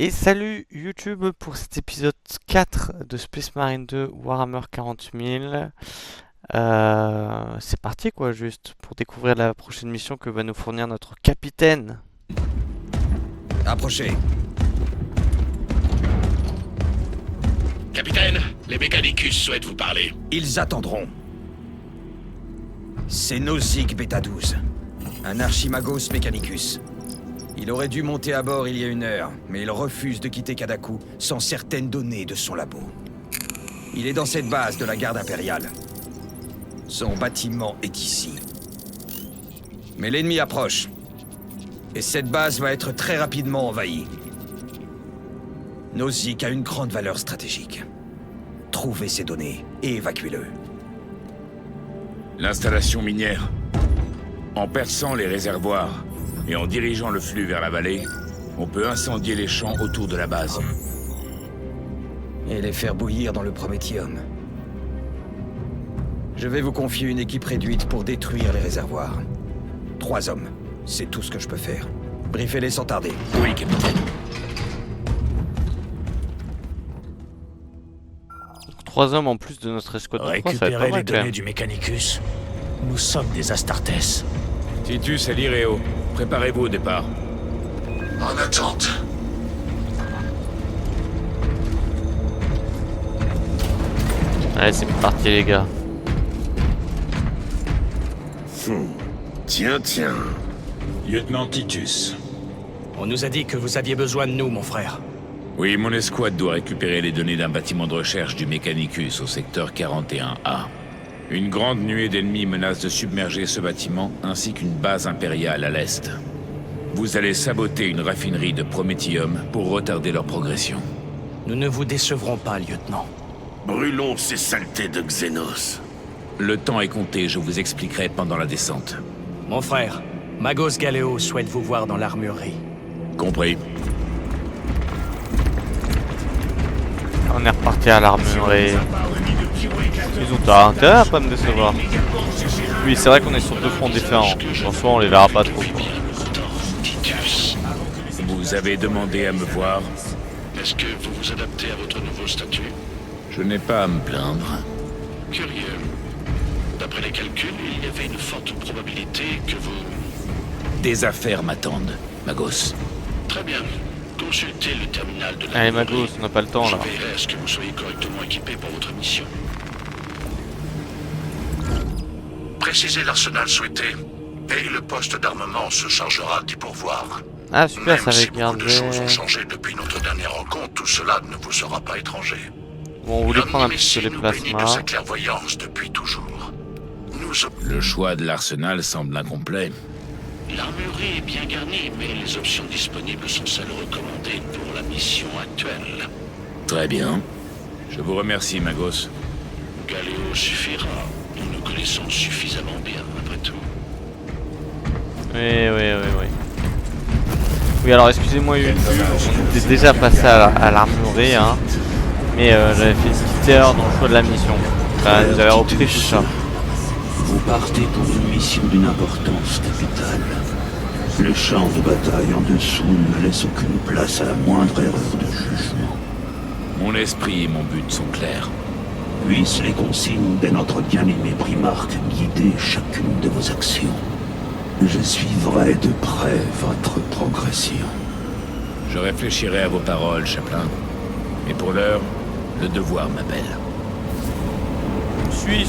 Et salut YouTube pour cet épisode 4 de Space Marine 2 Warhammer 40 000. C'est parti quoi, juste pour découvrir la prochaine mission que va nous fournir notre capitaine. Approchez. Capitaine, les Mechanicus souhaitent vous parler. Ils attendront. C'est Nozick Beta 12, un Archimagos Mechanicus. Il aurait dû monter à bord il y a 1 heure, mais il refuse de quitter Kadaku sans certaines données de son labo. Il est dans cette base de la garde impériale. Son bâtiment est ici. Mais l'ennemi approche. Et cette base va être très rapidement envahie. Nozick a une grande valeur stratégique. Trouvez ces données et évacuez-le. L'installation minière. En perçant les réservoirs et en dirigeant le flux vers la vallée, on peut incendier les champs autour de la base. Et les faire bouillir dans le prométhium. Je vais vous confier une équipe réduite pour détruire les réservoirs. 3 hommes, c'est tout ce que je peux faire. Briefez-les sans tarder. Oui, capitaine. 3 hommes en plus de notre escouade de 3, ça va être pas Récupérez mal, les quand même. données du Mechanicus. Nous sommes des Astartes. Titus et Lireo, préparez-vous au départ. En attente. Allez, c'est parti les gars. Tiens. Lieutenant Titus. On nous a dit que vous aviez besoin de nous, mon frère. Oui, mon escouade doit récupérer les données d'un bâtiment de recherche du Mechanicus au secteur 41A. Une grande nuée d'ennemis menace de submerger ce bâtiment ainsi qu'une base impériale à l'est. Vous allez saboter une raffinerie de prométhium pour retarder leur progression. Nous ne vous décevrons pas, lieutenant. Brûlons ces saletés de Xenos. Le temps est compté, je vous expliquerai pendant la descente. Mon frère, Magos Galeo souhaite vous voir dans l'armurerie. Compris. On est reparti à l'armurerie. Ils ont intérêt à pas me décevoir. Oui, c'est vrai qu'on est sur 2 fronts différents. En soi, on les verra pas trop. Quoi. Vous avez demandé à me voir. Est-ce que vous vous adaptez à votre nouveau statut? Je n'ai pas à me plaindre. Curieux. D'après les calculs, il y avait une forte probabilité que vous... Des affaires m'attendent, Magos. Très bien. Consultez le terminal de la... Allez Magos, on n'a pas le temps Je là. veillerai à ce que vous soyez correctement équipé pour votre mission. Précisez l'arsenal souhaité, et le poste d'armement se chargera d'y pourvoir. Ah super, Même ça si avait beaucoup de gardé... choses ont changé depuis notre dernière rencontre, tout cela ne vous sera pas étranger. Bon, on voulait prendre un L'homme petit peu les nous bénit de plasmas. sa clairvoyance depuis toujours. Le choix de l'arsenal semble incomplet. L'armurerie est bien garnie, mais les options disponibles sont celles recommandées pour la mission actuelle. Très bien. Je vous remercie, Magos. Galéo suffira. Nous nous connaissons suffisamment bien, après tout. Oui. Oui, alors excusez-moi YouTube, on était déjà passé à l'armurerie, hein. Mais j'avais fait une petite erreur dans le choix de la mission. Enfin, j'avais repris tout ça. Vous partez pour une mission d'une importance capitale. Le champ de bataille en dessous ne laisse aucune place à la moindre erreur de jugement. Mon esprit et mon but sont clairs. Puissent les consignes de notre bien-aimé Primarque guider chacune de vos actions. Je suivrai de près votre progression. Je réfléchirai à vos paroles, Chaplain. Mais pour l'heure, le devoir m'appelle. Suis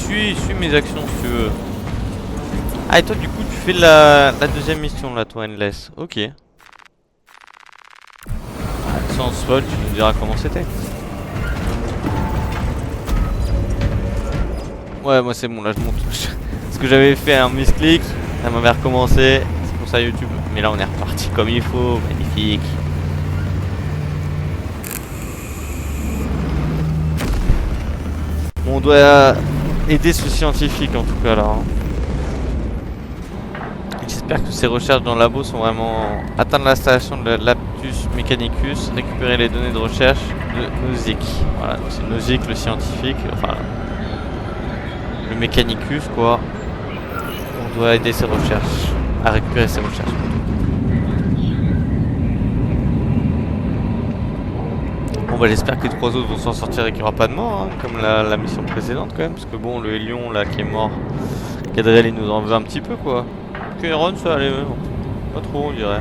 mes actions si tu veux. Ah et toi du coup tu fais la deuxième mission là toi Endless. Ok. Sans spoil tu nous diras comment c'était. Ouais moi c'est bon là je monte. Parce que j'avais fait un misclick, ça m'avait recommencé. C'est pour ça YouTube. Mais là on est reparti comme il faut. Magnifique. On doit aider ce scientifique en tout cas là. J'espère que ces recherches dans le labo sont vraiment... Atteindre l'installation de l'Aptus Mechanicus, récupérer les données de recherche de Nozick. Voilà, c'est Nozick le scientifique, enfin... Le Mechanicus quoi. On doit aider ses recherches, à récupérer ses recherches. bah j'espère que les 3 autres vont s'en sortir et qu'il n'y aura pas de mort, hein, comme la mission précédente quand même, parce que bon, le Hélion là qui est mort, Gadriel il nous en veut un petit peu quoi. Kéron ça allait, bon. Pas trop on dirait.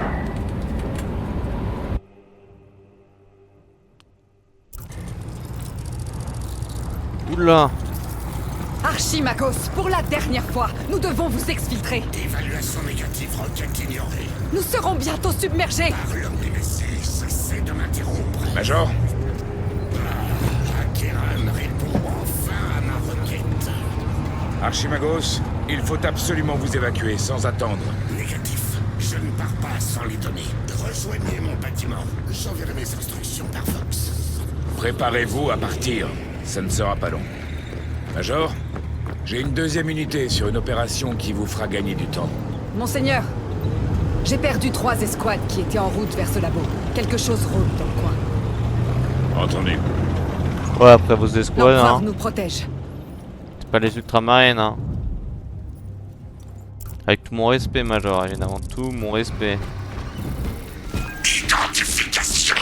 Oula. Archimagos, pour la dernière fois, nous devons vous exfiltrer. Évaluation négative, requête ignorée. Nous serons bientôt submergés. Par l'homme des WC, cessez de m'interrompre. Major, Acheran répond enfin à ma requête. Archimagos, il faut absolument vous évacuer sans attendre. Négatif. Je ne pars pas sans les données. Rejoignez mon bâtiment. J'enverrai mes instructions par Vox. Préparez-vous à partir. Ça ne sera pas long. Major, j'ai une deuxième unité sur une opération qui vous fera gagner du temps. Monseigneur, j'ai perdu 3 escouades qui étaient en route vers ce labo. Quelque chose rôde dans le coin. Entendu. Ouais, après vos escouades, L'empereur hein. nous protège. C'est pas les ultramarines, hein. Avec tout mon respect, Major, évidemment. Tout mon respect. Identification.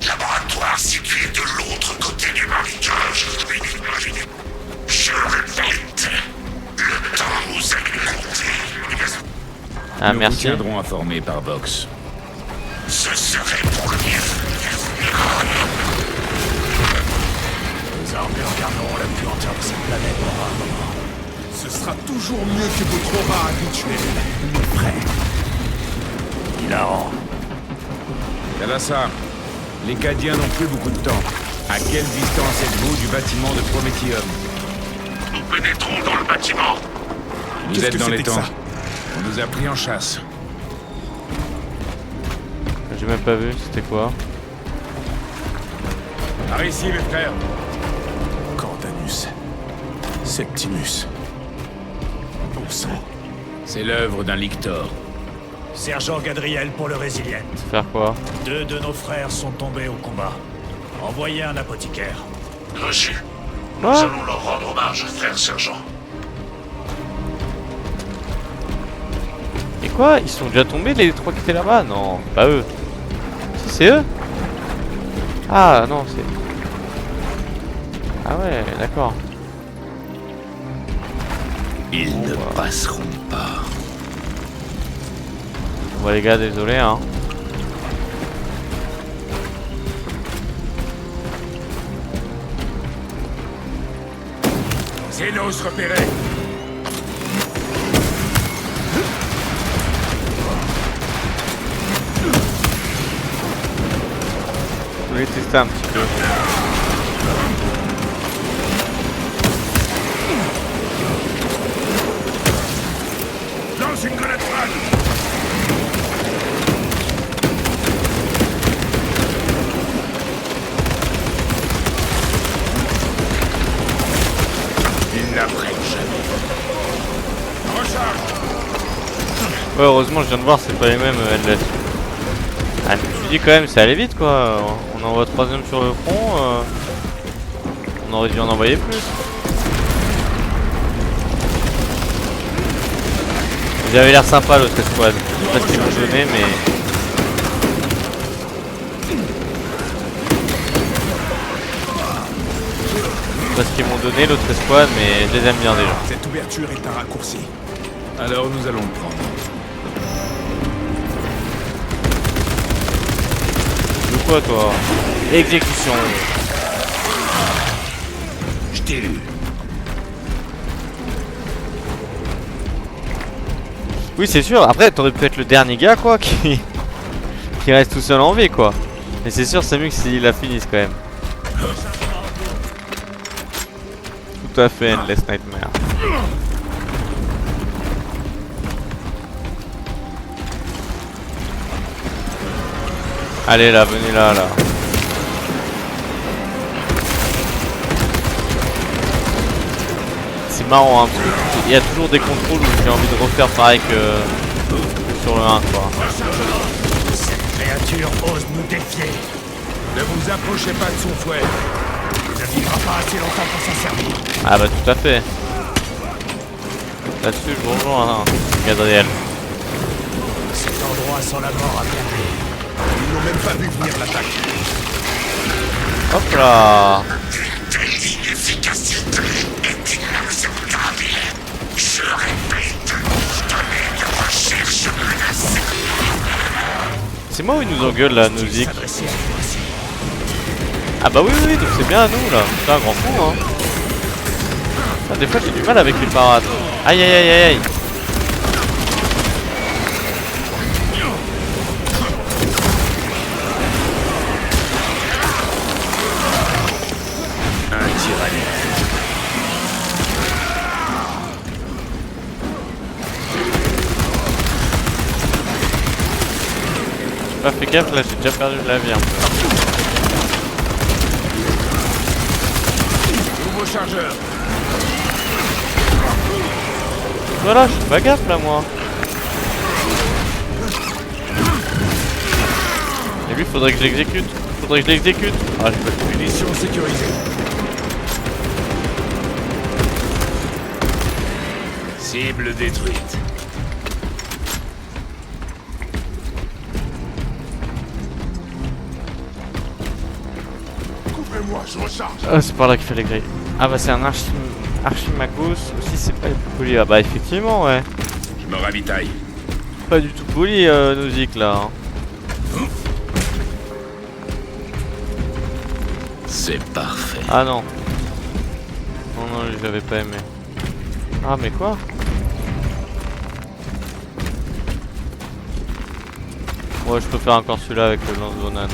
Laboratoire situé de l'autre côté du marécage. Je répète, le temps nous est compté. Ah, Nous vous merci. tiendrons informés par Vox. Ce serait pour le bien. Les armées regagneront la puanteur de cette planète pour un moment. Ce sera toujours mieux que votre aura habituelle. Il est prêt. Hilarant. Kalassa, les Cadiens n'ont plus beaucoup de temps. À quelle distance êtes-vous du bâtiment de Prométhium? Nous pénétrons dans le bâtiment. Vous Qu'est-ce êtes que dans les c'était que temps. ça? On nous a pris en chasse. J'ai même pas vu, c'était quoi? Par ici, mes frères. Cordanus. Septimus. Bon sang. C'est l'œuvre d'un lictor. Sergent Gadriel pour le Résilienne. Faire quoi? 2 de nos frères sont tombés au combat. Envoyez un apothicaire. Reçu. Nous Quoi? allons leur rendre hommage, frère sergent. Et quoi? Ils sont déjà tombés les 3 qui étaient là-bas? Non, pas eux. Si, c'est eux? Ah non, c'est... Ah ouais, d'accord. Ils ne passeront pas. Bon les gars, désolé hein. Xénos repéré. Je voulais tester un petit peu. Lance une grenade frag. Ils n'apprennent jamais. Recharge. Ouais, heureusement, je viens de voir, c'est pas les mêmes LS. Ah, je me suis dit quand même, c'est allé vite quoi. On envoie 3ème sur le front. On aurait dû en envoyer plus. Ils avaient l'air sympa l'autre escouade. Je sais pas ce qu'ils m'ont donné, mais. Je sais pas ce qu'ils m'ont donné l'autre escouade, mais je les aime bien déjà. Cette ouverture est un raccourci. Alors nous allons le prendre. De quoi toi? Exécution. Je t'ai eu. Oui c'est sûr, après t'aurais pu être le dernier gars quoi qui reste tout seul en vie quoi. Mais c'est sûr c'est mieux que s'il la finisse quand même. Tout à fait Endless Nightmare. Allez là, venez là. C'est marrant hein, parce qu'il y a toujours des contrôles où j'ai envie de refaire pareil que sur le 1 quoi. Cette créature ose nous défier. Ne vous approchez pas de son fouet. Il ne vivra pas assez longtemps pour s'en servir. Ah bah tout à fait. Là-dessus je vous rejoins hein, Gadriel. Cet endroit sans la mort a perdu. Ils n'ont même pas vu venir l'attaque. Hop là. C'est moi où il nous engueule là, nos zik. Ah bah oui, donc c'est bien à nous là. C'est un grand fou hein. Ah, des fois j'ai du mal avec les parades. Aïe aïe aïe aïe aïe. J'ai pas fait gaffe là, j'ai déjà perdu de la vie un peu. Nouveau chargeur. Voilà, je fais pas gaffe là moi. Et lui faudrait que je l'exécute. Ah j'ai pas le Munitions sécurisées. Cible détruite. Couvrez-moi, je recharge. Ah c'est par là qu'il fait les grilles. Ah bah c'est un Archimagos aussi, c'est pas poli. Ah bah effectivement ouais. Je me ravitaille. Pas du tout poli nos zik là hein. C'est parfait. Ah non. Non, lui j'avais pas aimé. Ah mais quoi? Ouais je peux faire encore celui-là avec le lance-grenade.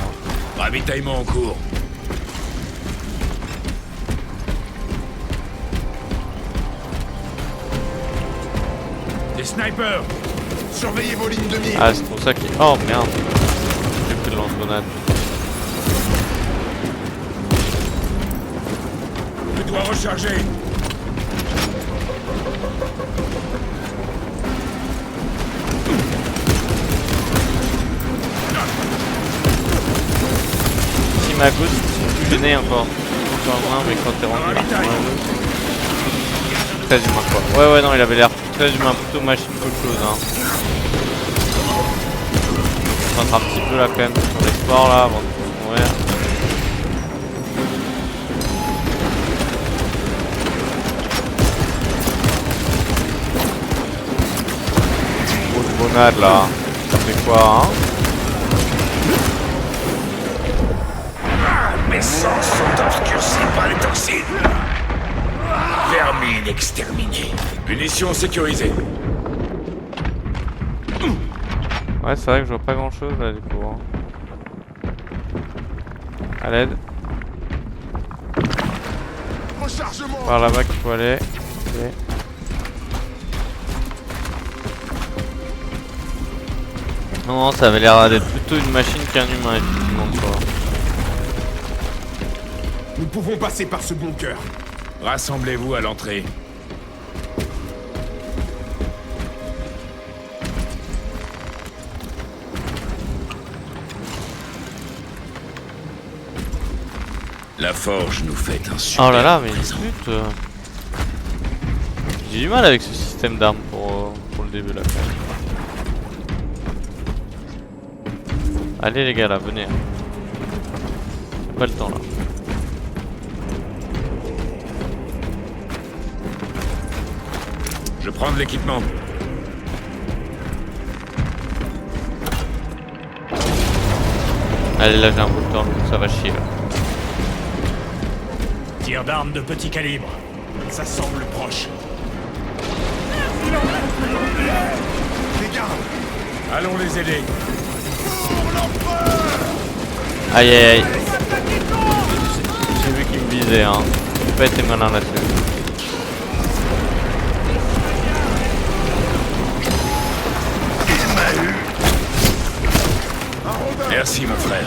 Ravitaillement en cours. Des snipers. Surveillez vos lignes de mire. Ah c'est pour ça qu'il... Oh merde. J'ai pris le lance-grenade. Je dois recharger. Si ma goutte, c'est plus gêné encore. Encore moins, mais quand t'es rendu là. Très humain quoi. Ouais non il avait l'air très humain, plutôt machine qu'autre chose hein. On se concentre un petit peu là quand même sur les sports là avant de tous mourir. Grosse bonade là. Ça fait quoi hein? Mes sens sont obscurcis par les toxines. Vermine exterminée. Munitions sécurisées. Ouais c'est vrai que je vois pas grand chose là du coup hein. À l'aide. Rechargement. Par là-bas qu'il faut aller. Okay. Non ça avait l'air d'être plutôt une machine qu'un humain effectivement quoi. Nous pouvons passer par ce bunker. Rassemblez-vous à l'entrée. La forge nous fait un super Oh là là, mais présent. zut, j'ai du mal avec ce système d'armes pour le début là. Allez les gars là, venez. Pas le temps là. Je prends de l'équipement. Allez là j'ai un bout de temps, donc ça va chier là. Tir d'armes de petit calibre. Ça semble proche. Les gars, Allons les aider. Aïe aïe aïe. J'ai vu qu'il me visait hein. J'ai pas été malin là-dessus. Merci mon frère.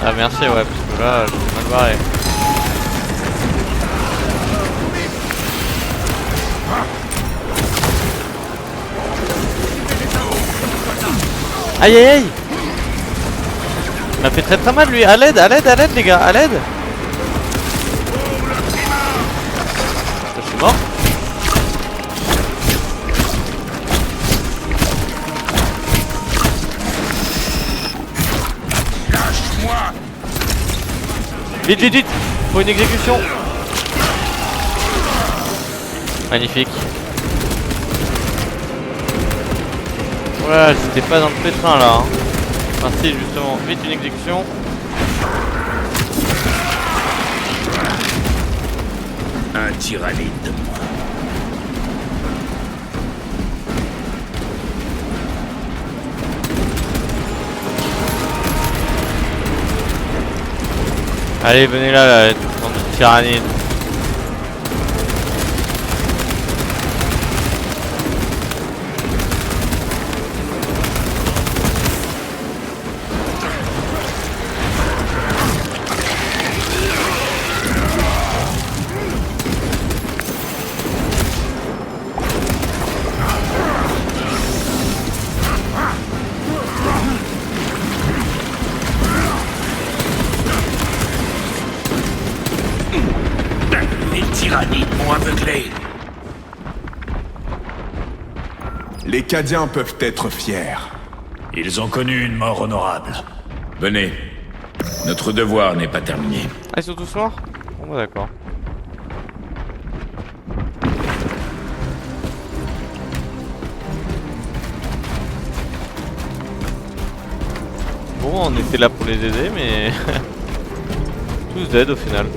Ah merci ouais, parce que là je suis mal barré. Aïe aïe aïe. Il m'a fait très mal lui, à l'aide les gars, à l'aide. Je suis mort. Lâche-moi. Vite, vite, vite. Faut une exécution. Magnifique. Voilà, j'étais pas dans le pétrin là. Hein. Merci justement. Vite une exécution. Un tyrannide de moins. Allez, venez là, bande de tyrannides. Les tyrannides m'ont aveuglé. Les Cadiens peuvent être fiers. Ils ont connu une mort honorable. Venez. Notre devoir n'est pas terminé. Ah, ils sont tous morts? Bon, bah d'accord. Bon, on était là pour les aider, mais... tous dead au final.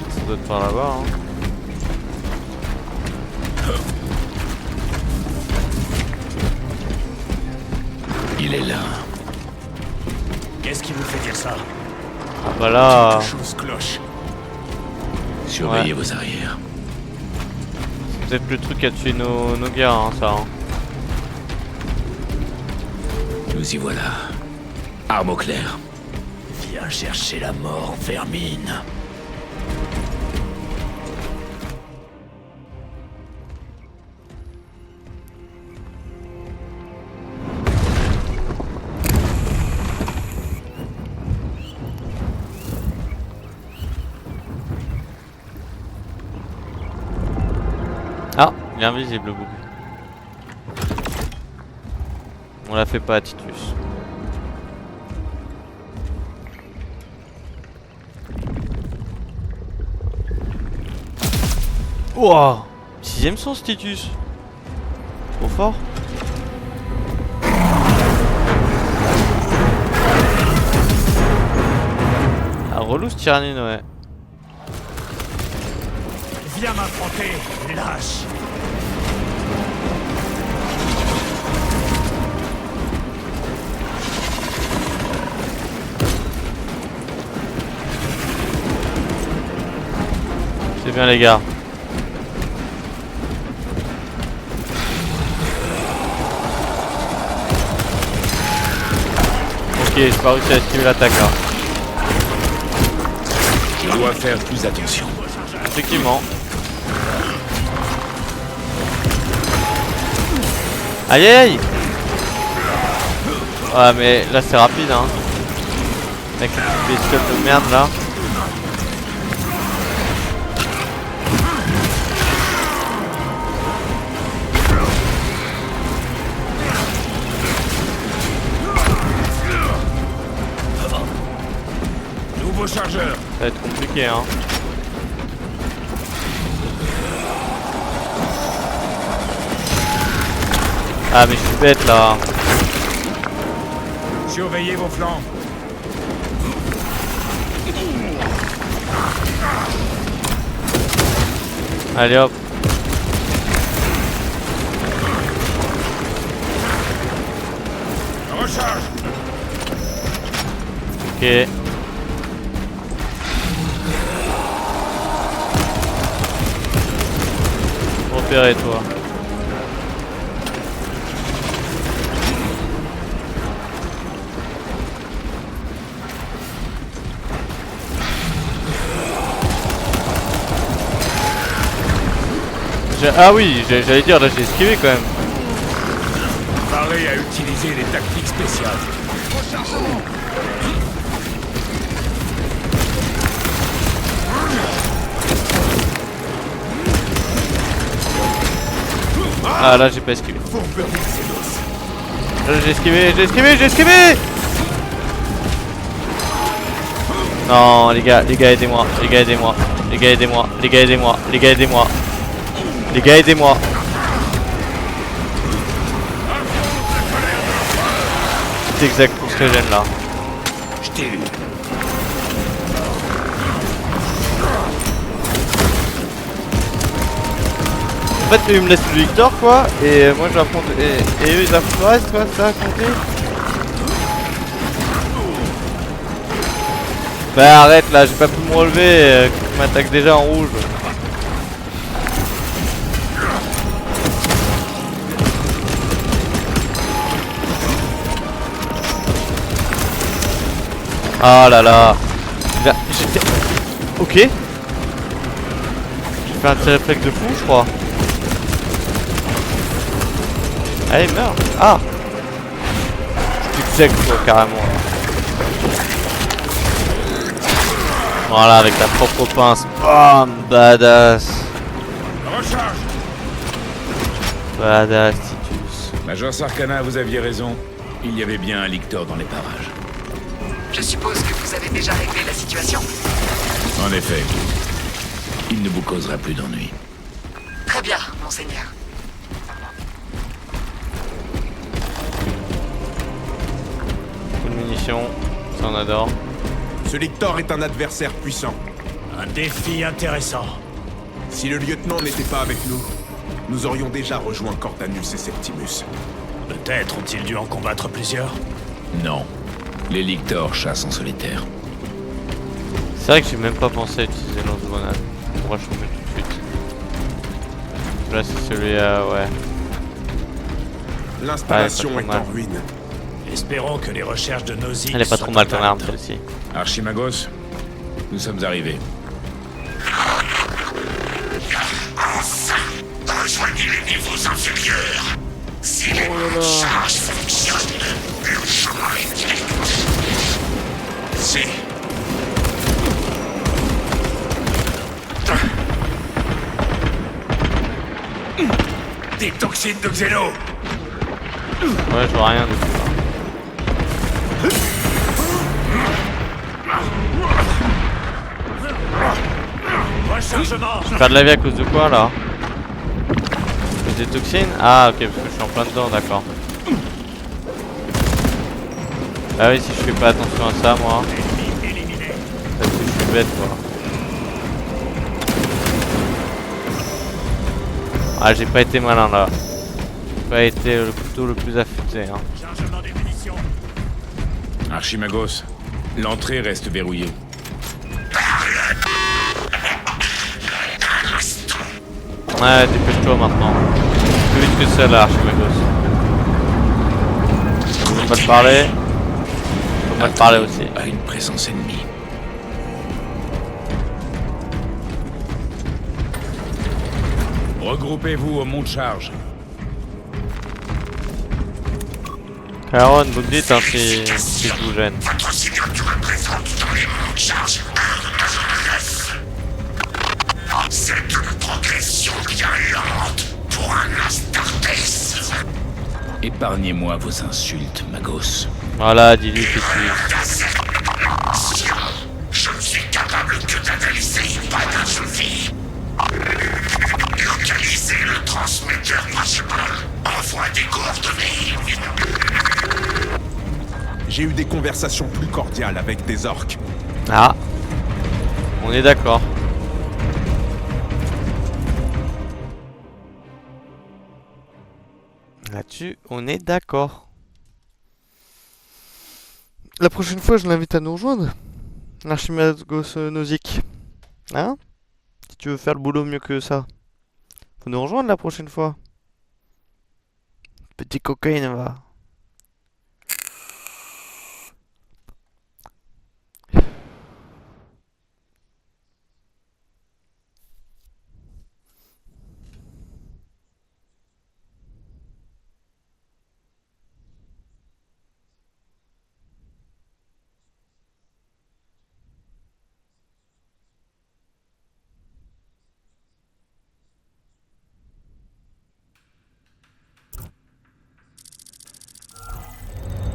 Ça doit être par là-bas, hein. Il est là. Qu'est-ce qui vous fait dire ça? Bah là... Quelque chose cloche. Surveillez vos arrières. C'est peut-être le truc qui a tué nos gars, hein, ça. Hein. Nous y voilà. Arme au clair. Viens chercher la mort, vermine. Ah, il est invisible le bouc. On la fait pas à Titus. Ouah, 6ème sens Titus. Trop fort. Ah, relou ce tyrannide, ouais. Viens m'affronter, lâche. C'est bien les gars. Ok, j'ai pas réussi à esquiver l'attaque là. Je dois faire plus attention. Effectivement. Aïe aïe aïe. Ouais mais là c'est rapide hein. Avec les petites bestioles de merde là. Nouveau chargeur. Ça va être compliqué hein. Ah mais je suis bête là. Surveillez vos flancs. Allez hop. Recharge. Ok. Repérez toi. Ah oui, j'allais dire, là j'ai esquivé quand même. Parlez à utiliser les tactiques spéciales. Ah là j'ai pas esquivé. Là j'ai esquivé, j'ai esquivé, j'ai esquivé. Non, les gars, aidez-moi, les gars, aidez-moi, les gars, aidez-moi, les gars, aidez-moi, les gars, aidez-moi, les gars, aidez-moi. C'est exact pour ce que j'aime là. Je t'ai eu. En fait, eux ils me laissent le Victor quoi, et moi je l'affronte, et eux ils affrontent le reste quoi, c'est ça compris. Bah arrête là, j'ai pas pu me relever, tu m'attaques déjà en rouge. Ah là là. J'étais... Ok. J'ai fait un petit réflexe de fou je crois. Allez meurs. Ah. C'est exact toi carrément. Voilà avec ta propre pince. Bam. Badass. Recharge. Badass Titus. Major Sarkana, vous aviez raison. Il y avait bien un lictor dans les parages. Je suppose que vous avez déjà réglé la situation. En effet. Il ne vous causera plus d'ennui. Très bien, monseigneur. Beaucoup de munitions. Ça on adore. Ce Lictor est un adversaire puissant. Un défi intéressant. Si le lieutenant n'était pas avec nous, nous aurions déjà rejoint Cordanus et Septimus. Peut-être ont-ils dû en combattre plusieurs. Non. Les lictors chassent en solitaire. C'est vrai que j'ai même pas pensé à utiliser le lance-grenade. On pourra changer tout de suite. Là c'est celui ouais. L'installation Ouais, est pas trop en ruine. Espérons que les recherches de Nozick Elle est pas soient trop mal ton arme intactes. celle-ci. Archimagos, nous sommes arrivés. Rejoignez les niveaux inférieurs. Si les charges fonctionnent, le chemin est direct. C'est... Des toxines de Xeno. Ouais je vois rien de tout ça. Rechargement. Je perds de la vie à cause de quoi là? À cause des toxines? Ah ok parce que je suis en plein dedans, d'accord. Ah oui si je fais pas attention à ça moi. Parce que je suis bête quoi. Ah j'ai pas été malin là. J'ai pas été le couteau le plus affûté hein. Chargement des munitions. Archimagos, l'entrée reste verrouillée. Ouais dépêche-toi maintenant. Plus vite que ça là Archimagos. Faut pas te parler. Faut pas te parler aussi. À une présence ennemie. Regroupez-vous au mont de charge. Caron, vous me dites hein, si je vous gêne. Votre signature est présente dans les monts de charge. C'est une progression bien lente pour un Astartes. Épargnez-moi vos insultes, Magos. Voilà, dis-lui que tu... Je ne suis capable que d'analyser pas d'insulter. Localiser le transmetteur principal. Envoie des coordonnées. J'ai eu des conversations plus cordiales avec des orques. Ah. On est d'accord. Là-dessus, on est d'accord. La prochaine fois, je l'invite à nous rejoindre. L'archimagos Nozick. Hein? Si tu veux faire le boulot mieux que ça. Faut nous rejoindre la prochaine fois. Petit cocaïne, va.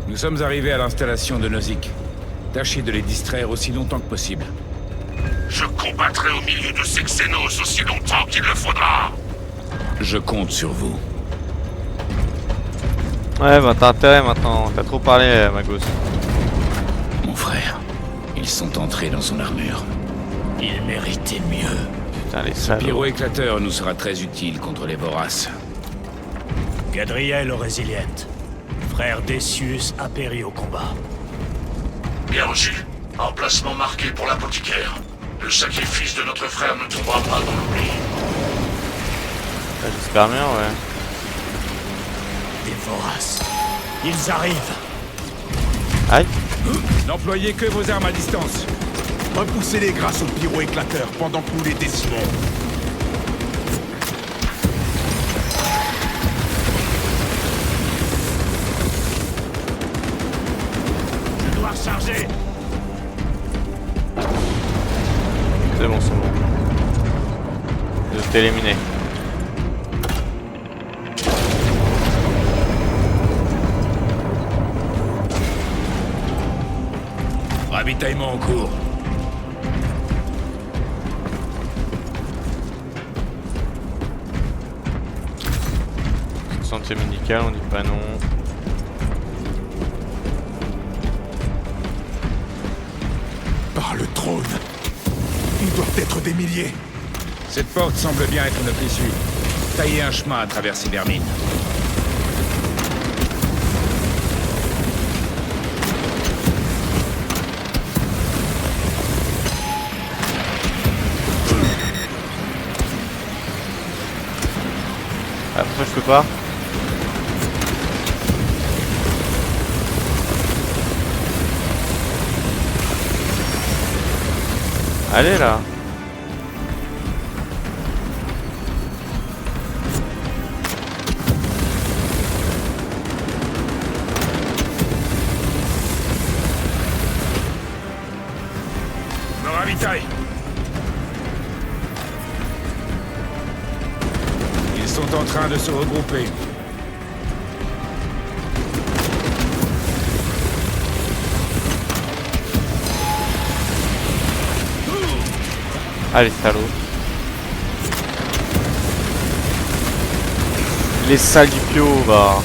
Nous sommes arrivés à l'installation de Nozick. Tâchez de les distraire aussi longtemps que possible. Je combattrai au milieu de ces Xénos aussi longtemps qu'il le faudra. Je compte sur vous. Ouais, bah t'as intérêt maintenant. T'as trop parlé, Magos. Mon frère, ils sont entrés dans son armure. Ils méritaient mieux. Putain, les salauds. Pyro-éclateur nous sera très utile contre les voraces. Gadriel au Résiliette. Frère Decius a péri au combat. Bien reçu. Emplacement marqué pour l'apothicaire. Le sacrifice de notre frère ne tombera pas dans l'oubli. J'espère bien, ouais. Des voraces. Ils arrivent. Aïe. N'employez que vos armes à distance. Repoussez-les grâce au pyro-éclateur pendant que nous les décimons. Je dois recharger. C'est bon, c'est bon. Je t'ai éliminé. Ravitaillement en cours. Santé médicale, on dit pas non. Par le trône. Ils doivent être des milliers. Cette porte semble bien être notre issue. Taillez un chemin à travers ces vermines. Ah, pourquoi je peux pas? Allez là. Me ravitaille. Ils sont en train de se regrouper. Allez, salauds. Les salles du pio, bah.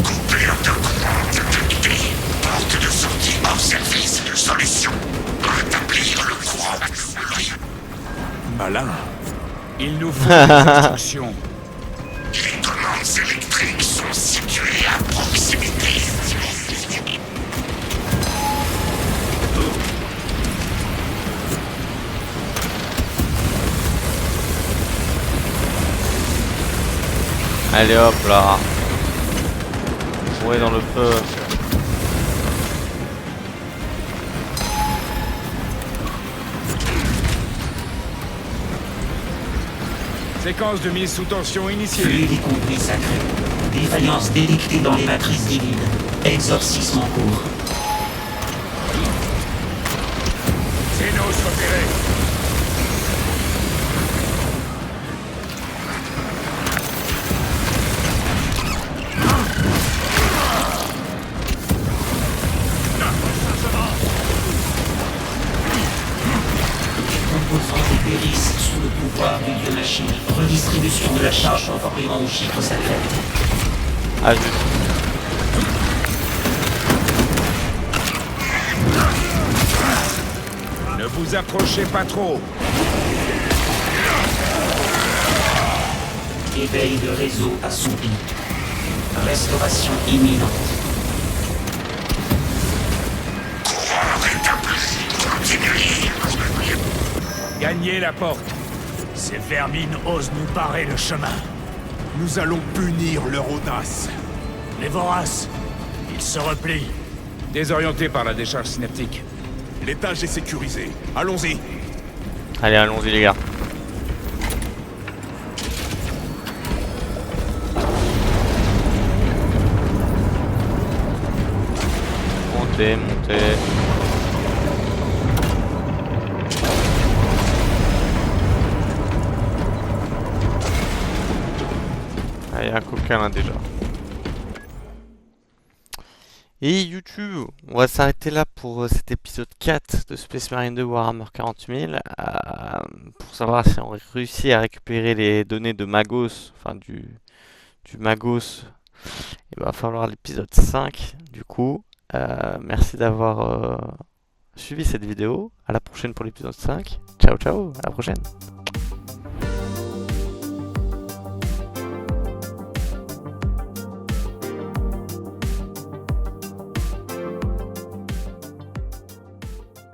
Coupure de courant détectée. Porte de sortie hors service. Solution. Rétablir le courant. Malin. Il nous faut des instructions. Les commandes électriques sont situées à proximité. Allez hop là. Ouais, dans le feu. Séquence de mise sous tension initiée. Fluide y compris sacré. Défaillance détectée dans les matrices divines. Exorcisme en cours. Xénos repéré. Composants et périssent sous le pouvoir du dieu machine. Redistribution de la charge conformément aux chiffres sacrés. Ah, juste. Ne vous approchez pas trop. Éveil de réseau assoupi. Restauration imminente. Gagnez la porte. Ces vermines osent nous barrer le chemin. Nous allons punir leur audace. Les voraces, ils se replient. Désorienté par la décharge synaptique. L'étage est sécurisé. Allons-y. Allez, allons-y les gars. Montez, montez. y a un coquin là déjà. Et YouTube, on va s'arrêter là pour cet épisode 4 de Space Marine 2 Warhammer 40 000. Pour savoir si on réussit à récupérer les données de Magos, enfin du Magos, il va falloir l'épisode 5 du coup. Merci d'avoir suivi cette vidéo. À la prochaine pour l'épisode 5. Ciao ciao, à la prochaine.